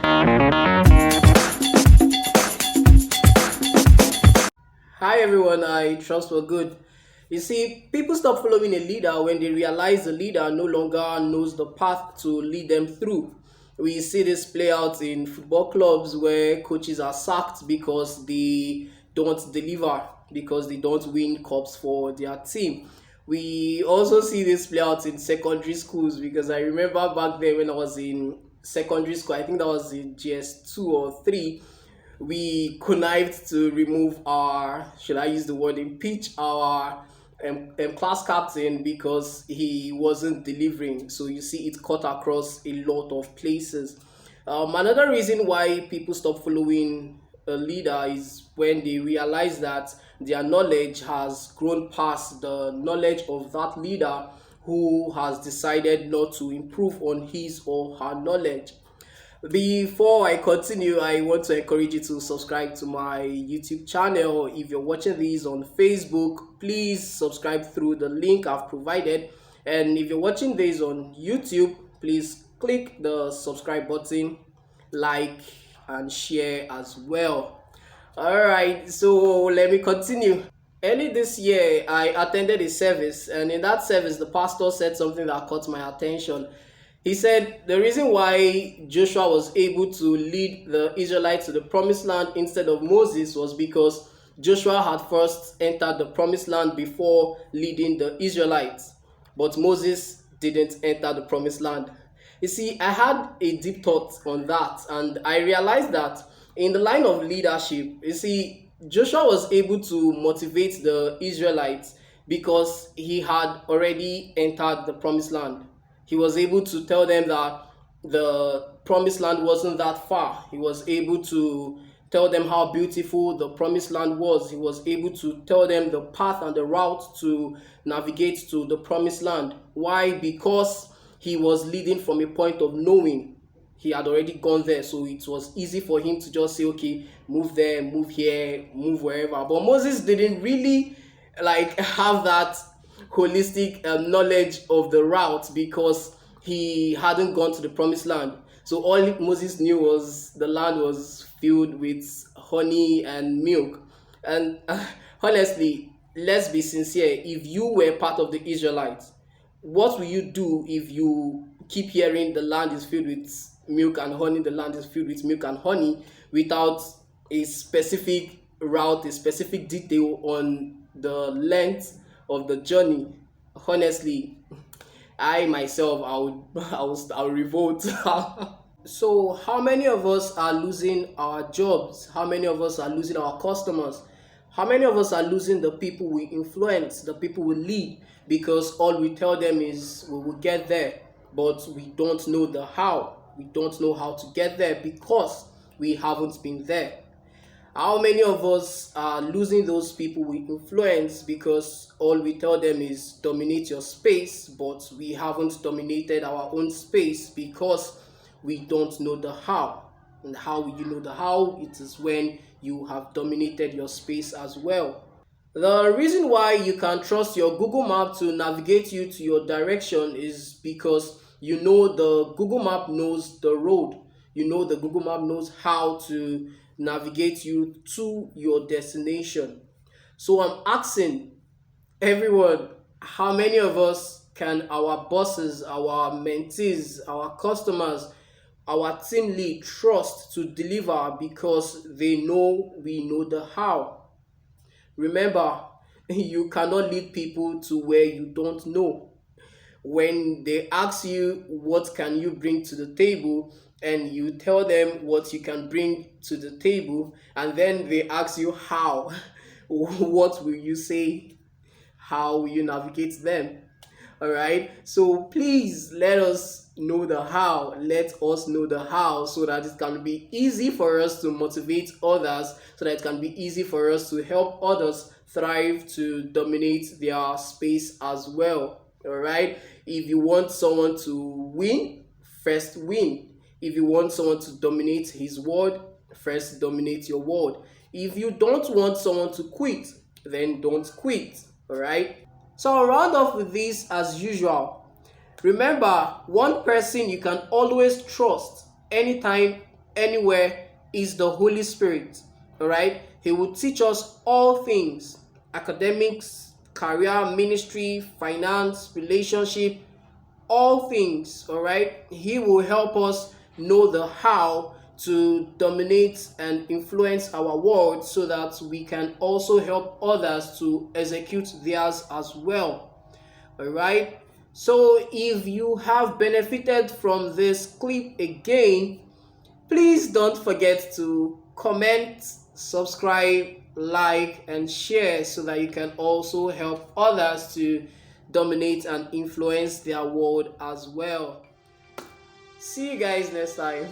Hi everyone, I trust we're good. You see, people stop following a leader when they realize the leader no longer knows the path to lead them through. We see this play out in football clubs where coaches are sacked because they don't deliver, because they don't win cups for their team. We also see this play out in secondary schools because I remember back then when I was in secondary school, I think that was in GS2 or 3, we connived to remove our, should I use the word, impeach our class captain because he wasn't delivering. So you see it cut across a lot of places. Another reason why people stop following a leader is when they realize that their knowledge has grown past the knowledge of that leader who has decided not to improve on his or her knowledge. Before I continue, I want to encourage you to subscribe to my YouTube channel. If you're watching these on Facebook, please subscribe through the link I've provided. And if you're watching this on YouTube, please click the subscribe button, like, and share as well. Alright, so let me continue. Early this year, I attended a service, and in that service, the pastor said something that caught my attention. He said the reason why Joshua was able to lead the Israelites to the promised land instead of Moses was because Joshua had first entered the promised land before leading the Israelites, but Moses didn't enter the promised land. You see, I had a deep thought on that, and I realized that in the line of leadership, you see, Joshua was able to motivate the Israelites because he had already entered the promised land. He was able to tell them that the promised land wasn't that far. He was able to tell them how beautiful the promised land was. He was able to tell them the path and the route to navigate to the promised land. Why? Because he was leading from a point of knowing. He had already gone there, so it was easy for him to just say, okay, move there, move here, move wherever. But Moses didn't really have that holistic knowledge of the route because he hadn't gone to the promised land. So all Moses knew was the land was filled with honey and milk. And honestly, let's be sincere, if you were part of the Israelites, what will you do if you keep hearing the land is filled with milk and honey, the land is filled with milk and honey, without a specific route, a specific detail on the length of the journey? Honestly, I myself, I would revolt. So, how many of us are losing our jobs? How many of us are losing our customers? How many of us are losing the people we influence, the people we lead, because all we tell them is we will get there, but we don't know the how. We don't know how to get there because we haven't been there. How many of us are losing those people we influence because all we tell them is dominate your space, but we haven't dominated our own space because we don't know the how. And how will you know the how? It is when you have dominated your space as well. The reason why you can trust your Google Map to navigate you to your direction is because you know the Google Map knows the road. You know the Google Map knows how to navigate you to your destination. So I'm asking everyone, how many of us can our bosses, our mentees, our customers, our team lead trust to deliver because they know we know the how? Remember, you cannot lead people to where you don't know. When they ask you what can you bring to the table and you tell them what you can bring to the table, and then they ask you how, what will you say? How will you navigate them? All right, so please let us know the how. Let us know the how so that it can be easy for us to motivate others, so that it can be easy for us to help others thrive, to dominate their space as well. All right, if you want someone to win, first win. If you want someone to dominate his word, first dominate your word. If you don't want someone to quit, then don't quit. All right, so I'll round off with this as usual. Remember, one person you can always trust anytime, anywhere is the Holy Spirit. All right, He will teach us all things: academics, career, ministry, finance, relationship, all things. All right, He will help us know the how to dominate and influence our world, so that we can also help others to execute theirs as well. All right, so if you have benefited from this clip again, please don't forget to comment, subscribe, like, and share, so that you can also help others to dominate and influence their world as well. See you guys next time.